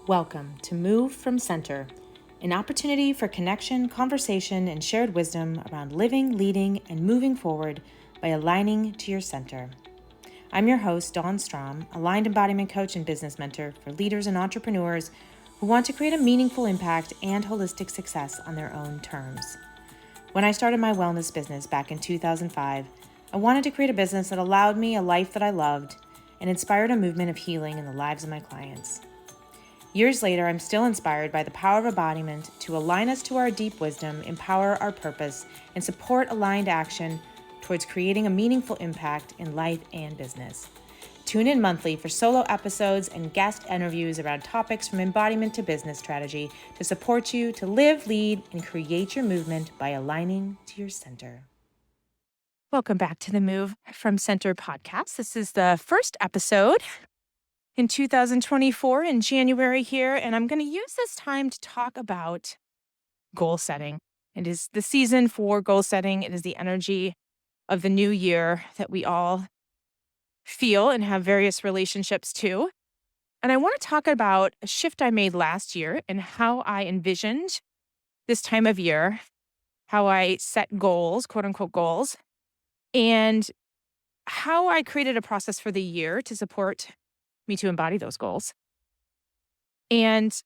Welcome to Move from Center, an opportunity for connection, conversation, and shared wisdom around living, leading, and moving forward by aligning to your center. I'm your host, Dawn Strom, aligned embodiment coach and business mentor for leaders and entrepreneurs who want to create a meaningful impact and holistic success on their own terms. When I started my wellness business back in 2005, I wanted to create a business that allowed me a life that I loved and inspired a movement of healing in the lives of my clients. Years later, I'm still inspired by the power of embodiment to align us to our deep wisdom, empower our purpose, and support aligned action towards creating a meaningful impact in life and business. Tune in monthly for solo episodes and guest interviews around topics from embodiment to business strategy to support you to live, lead, and create your movement by aligning to your center. Welcome back to the Move from Center podcast. This is the first episode in 2024 in January here, and I'm going to use this time to talk about goal setting. It is the season for goal setting. It is the energy of the new year that we all feel and have various relationships to. And I want to talk about a shift I made last year and how I envisioned this time of year, how I set goals, quote unquote goals, and how I created a process for the year to support me to embody those goals, and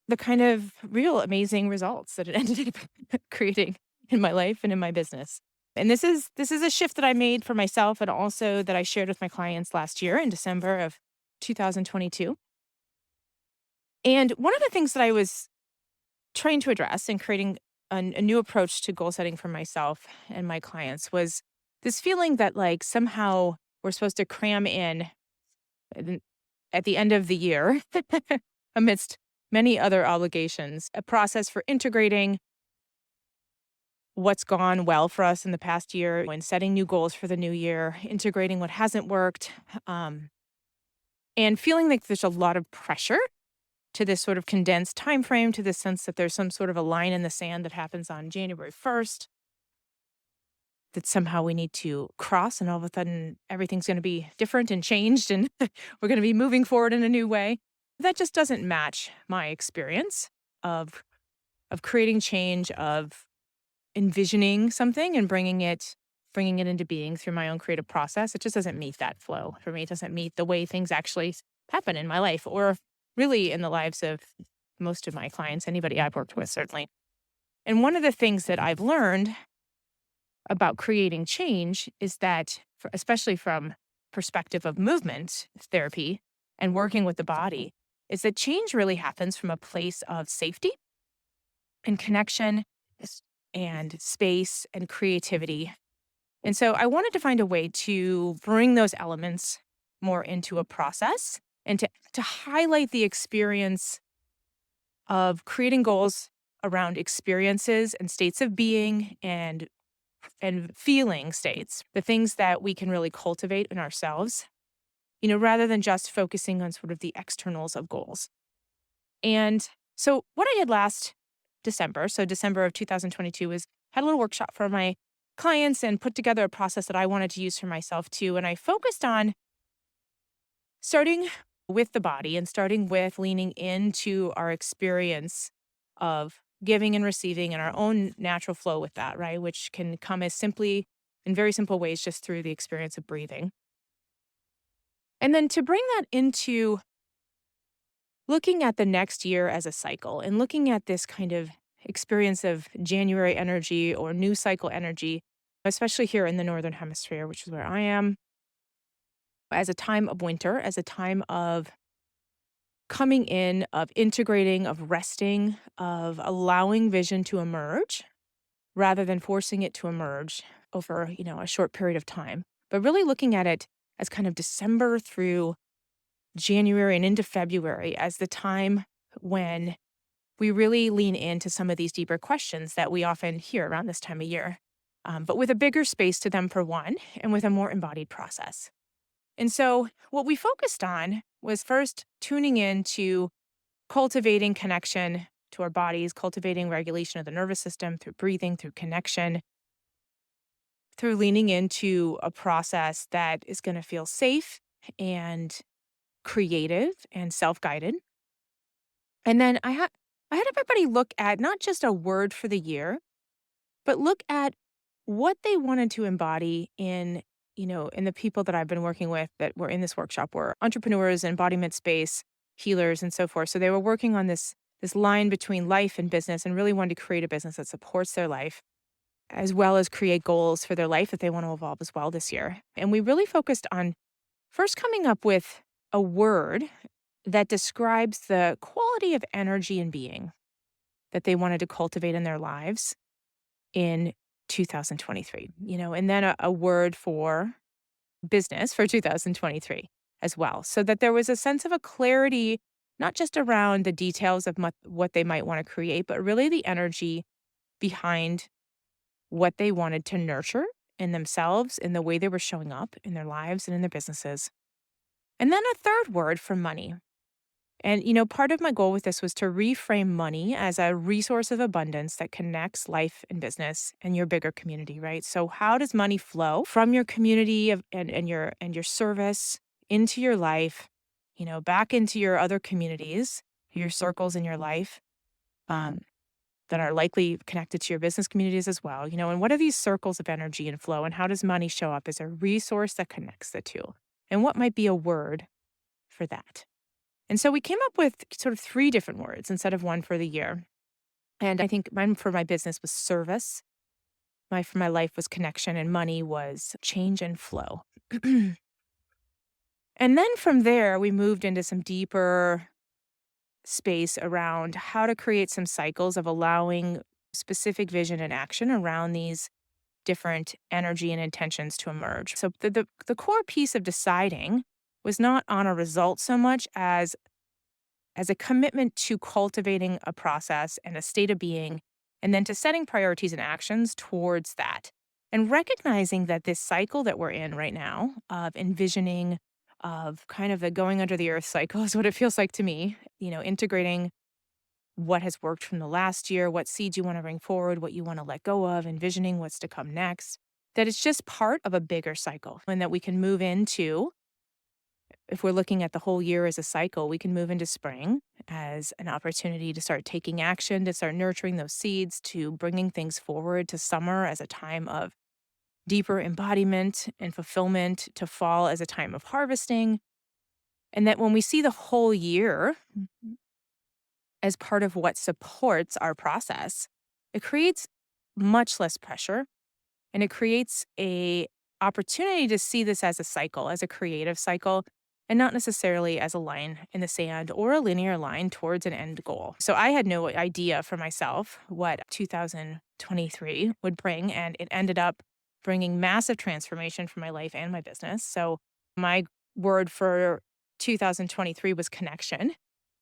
the kind of real amazing results that it ended up creating in my life and in my business. And this is a shift that I made for myself and also that I shared with my clients last year in December of 2022. And one of the things that I was trying to address in creating a new approach to goal setting for myself and my clients was this feeling that like somehow we're supposed to cram in at the end of the year, amidst many other obligations, a process for integrating what's gone well for us in the past year when setting new goals for the new year, integrating what hasn't worked, and feeling like there's a lot of pressure to this sort of condensed time frame, to this sense that there's some sort of a line in the sand that happens on January 1st. That somehow we need to cross and all of a sudden everything's going to be different and changed and we're going to be moving forward in a new way. That just doesn't match my experience of creating change, of envisioning something and bringing it into being through my own creative process. It just doesn't meet that flow for me. It doesn't meet the way things actually happen in my life or really in the lives of most of my clients, anybody I've worked with, certainly. And one of the things that I've learned about creating change is that, especially from perspective of movement therapy and working with the body, is that change really happens from a place of safety and connection and space and creativity. And so I wanted to find a way to bring those elements more into a process and to highlight the experience of creating goals around experiences and states of being and feeling states, the things that we can really cultivate in ourselves, rather than just focusing on sort of the externals of goals. And so what I had last December, so December of 2022, had a little workshop for my clients and put together a process that I wanted to use for myself too. And I focused on starting with the body and starting with leaning into our experience of giving and receiving and our own natural flow with that, right? Which can come as simply, in very simple ways, just through the experience of breathing. And then to bring that into looking at the next year as a cycle and looking at this kind of experience of January energy or new cycle energy, especially here in the Northern Hemisphere, which is where I am, as a time of winter, as a time of coming in, of integrating, of resting, of allowing vision to emerge rather than forcing it to emerge over, a short period of time, but really looking at it as kind of December through January and into February as the time when we really lean into some of these deeper questions that we often hear around this time of year, but with a bigger space to them for one, and with a more embodied process. And so what we focused on was first tuning into cultivating connection to our bodies, cultivating regulation of the nervous system through breathing, through connection, through leaning into a process that is going to feel safe and creative and self-guided. And then I had everybody look at not just a word for the year, but look at what they wanted to embody in the people that I've been working with that were in this workshop were entrepreneurs, embodiment space, healers, and so forth. So they were working on this line between life and business and really wanted to create a business that supports their life, as well as create goals for their life that they want to evolve as well this year. And we really focused on first coming up with a word that describes the quality of energy and being that they wanted to cultivate in their lives in 2023, and then a word for business for 2023 as well. So that there was a sense of a clarity, not just around the details of what they might want to create, but really the energy behind what they wanted to nurture in themselves, in the way they were showing up in their lives and in their businesses. And then a third word for money. And, part of my goal with this was to reframe money as a resource of abundance that connects life and business and your bigger community, right? So how does money flow from your community and your service into your life, back into your other communities, your circles in your life, um, that are likely connected to your business communities as well, and what are these circles of energy and flow, and how does money show up as a resource that connects the two? And what might be a word for that? And so we came up with sort of 3 different words instead of 1 for the year. And I think mine for my business was service, my for my life was connection, and money was change and flow. And then from there, we moved into some deeper space around how to create some cycles of allowing specific vision and action around these different energy and intentions to emerge. So the core piece of deciding was not on a result so much as a commitment to cultivating a process and a state of being, and then to setting priorities and actions towards that. And recognizing that this cycle that we're in right now of envisioning, of kind of the going under the earth cycle is what it feels like to me, integrating what has worked from the last year, what seeds you want to bring forward, what you want to let go of, envisioning what's to come next, that it's just part of a bigger cycle and that we can move into if we're looking at the whole year as a cycle, we can move into spring as an opportunity to start taking action, to start nurturing those seeds, to bringing things forward, to summer as a time of deeper embodiment and fulfillment, to fall as a time of harvesting. And that when we see the whole year as part of what supports our process, it creates much less pressure and it creates a opportunity to see this as a cycle, as a creative cycle, and not necessarily as a line in the sand or a linear line towards an end goal. So I had no idea for myself what 2023 would bring, and it ended up bringing massive transformation for my life and my business. So my word for 2023 was connection.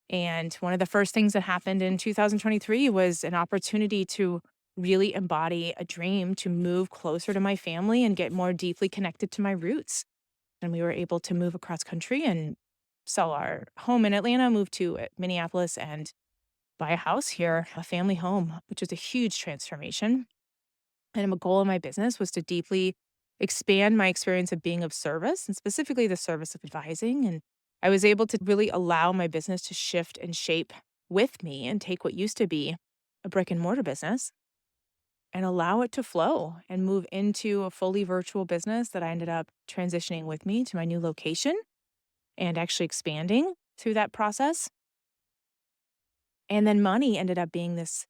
And one of the first things that happened in 2023 was an opportunity to really embody a dream to move closer to my family and get more deeply connected to my roots. And we were able to move across country and sell our home in Atlanta, move to Minneapolis, and buy a house here, a family home, which was a huge transformation. And a goal of my business was to deeply expand my experience of being of service, and specifically the service of advising. And I was able to really allow my business to shift and shape with me and take what used to be a brick and mortar business and allow it to flow and move into a fully virtual business that I ended up transitioning with me to my new location and actually expanding through that process. And then money ended up being this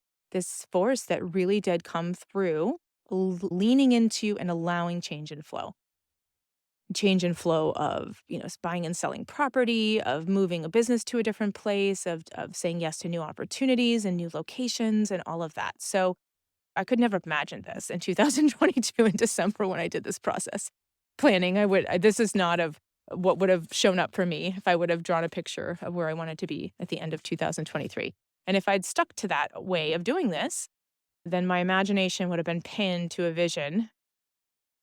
force that really did come through leaning into and allowing change and flow of, buying and selling property, of moving a business to a different place, of saying yes to new opportunities and new locations and all of that. So I could never have imagined this in 2022 in December when I did this process planning. This is not of what would have shown up for me if I would have drawn a picture of where I wanted to be at the end of 2023. And if I'd stuck to that way of doing this, then my imagination would have been pinned to a vision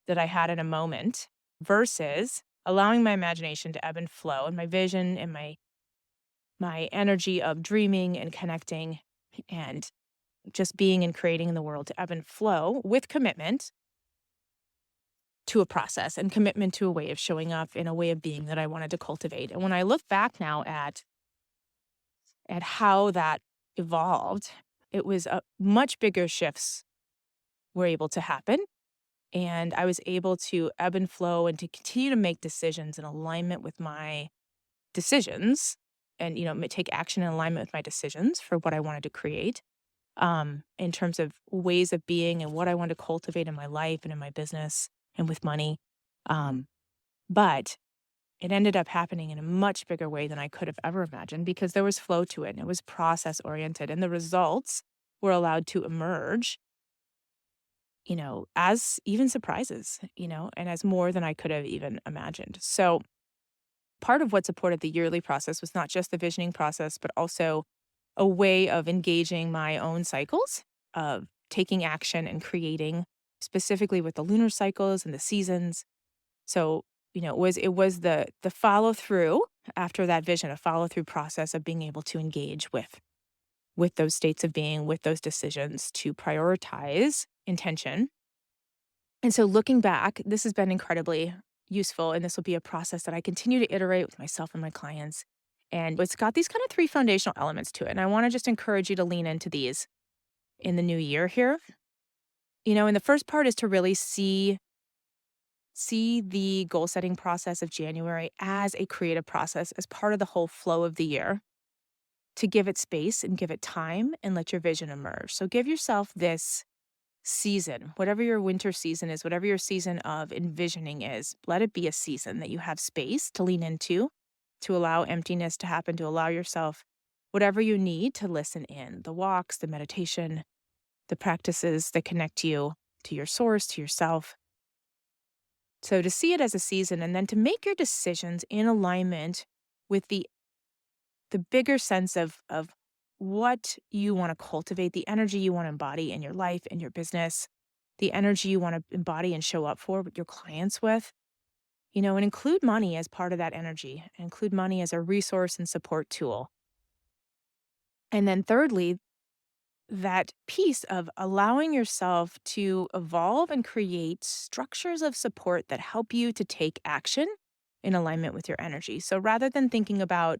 that I had in a moment versus allowing my imagination to ebb and flow and my vision and my energy of dreaming and connecting and just being and creating in the world to ebb and flow with commitment to a process and commitment to a way of showing up in a way of being that I wanted to cultivate. And when I look back now at at how that evolved, it was a much bigger shifts were able to happen. And I was able to ebb and flow and to continue to make decisions in alignment with my decisions and, take action in alignment with my decisions for what I wanted to create, in terms of ways of being and what I wanted to cultivate in my life and in my business and with money. Um, but it ended up happening in a much bigger way than I could have ever imagined because there was flow to it and it was process oriented and the results were allowed to emerge, as even surprises, and as more than I could have even imagined. So part of what supported the yearly process was not just the visioning process, but also a way of engaging my own cycles, of taking action and creating specifically with the lunar cycles and the seasons. So, it was the follow through after that vision, a follow through process of being able to engage with those states of being, with those decisions to prioritize intention. And so looking back, this has been incredibly useful, and this will be a process that I continue to iterate with myself and my clients. And it's got these kind of three foundational elements to it. And I want to just encourage you to lean into these in the new year here. And the first part is to really see the goal setting process of January as a creative process, as part of the whole flow of the year, to give it space and give it time and let your vision emerge. So give yourself this season, whatever your winter season is, whatever your season of envisioning is, let it be a season that you have space to lean into, to allow emptiness to happen, to allow yourself whatever you need to listen in, the walks, the meditation, the practices that connect you to your source, to yourself. So to see it as a season and then to make your decisions in alignment with the bigger sense of what you want to cultivate, the energy you want to embody in your life, in your business, the energy you want to embody and show up for your clients with, and include money as part of that energy, include money as a resource and support tool. And then thirdly, that piece of allowing yourself to evolve and create structures of support that help you to take action in alignment with your energy. So rather than thinking about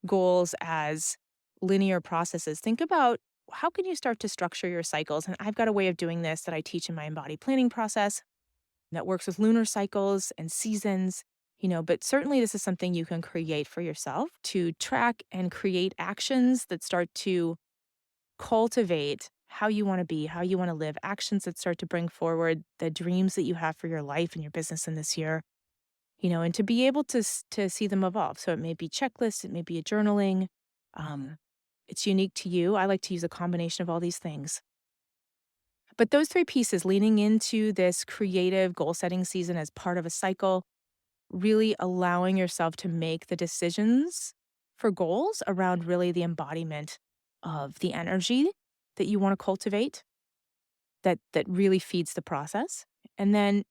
goals as linear processes, think about how can you start to structure your cycles? And I've got a way of doing this that I teach in my embodied planning process that works with lunar cycles and seasons, but certainly this is something you can create for yourself to track and create actions that start to cultivate how you want to be, how you want to live, actions that start to bring forward the dreams that you have for your life and your business in this year, and to be able to see them evolve. So it may be checklists, it may be a journaling. It's unique to you. I like to use a combination of all these things. But those three pieces, leaning into this creative goal setting season as part of a cycle, really allowing yourself to make the decisions for goals around really the embodiment of the energy that you want to cultivate that really feeds the process. And then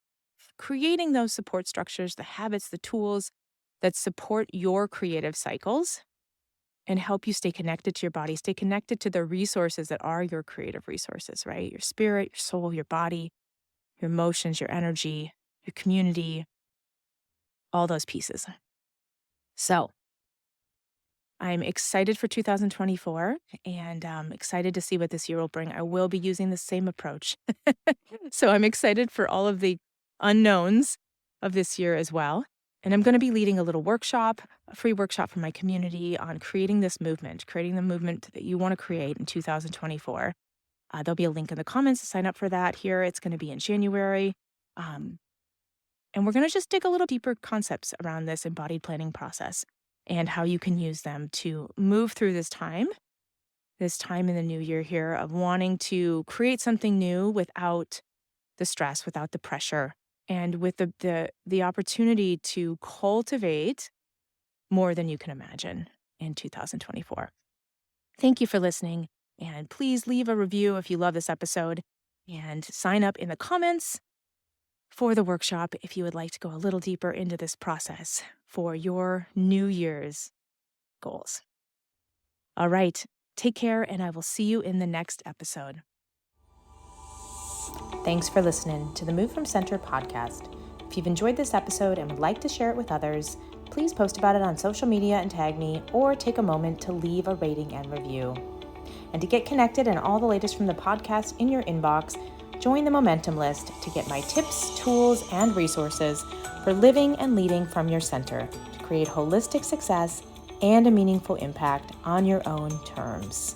creating those support structures, the habits, the tools that support your creative cycles and help you stay connected to your body, stay connected to the resources that are your creative resources, right? Your spirit, your soul, your body, your emotions, your energy, your community, all those pieces. So I'm excited for 2024 and excited to see what this year will bring. I will be using the same approach. So I'm excited for all of the unknowns of this year as well. And I'm going to be leading a little workshop, a free workshop for my community on creating this movement, creating the movement that you want to create in 2024. There'll be a link in the comments to sign up for that here. It's going to be in January. And we're going to just dig a little deeper concepts around this embodied planning process and how you can use them to move through this time in the new year here of wanting to create something new without the stress, without the pressure, and with the opportunity to cultivate more than you can imagine in 2024. Thank you for listening, and please leave a review if you love this episode, and sign up in the comments for the workshop if you would like to go a little deeper into this process for your New Year's goals. All right, take care, and I will see you in the next episode. Thanks for listening to the Move from Center podcast. If you've enjoyed this episode and would like to share it with others, please post about it on social media and tag me, or take a moment to leave a rating and review. And to get connected and all the latest from the podcast in your inbox, join the Momentum list to get my tips, tools, and resources for living and leading from your center to create holistic success and a meaningful impact on your own terms.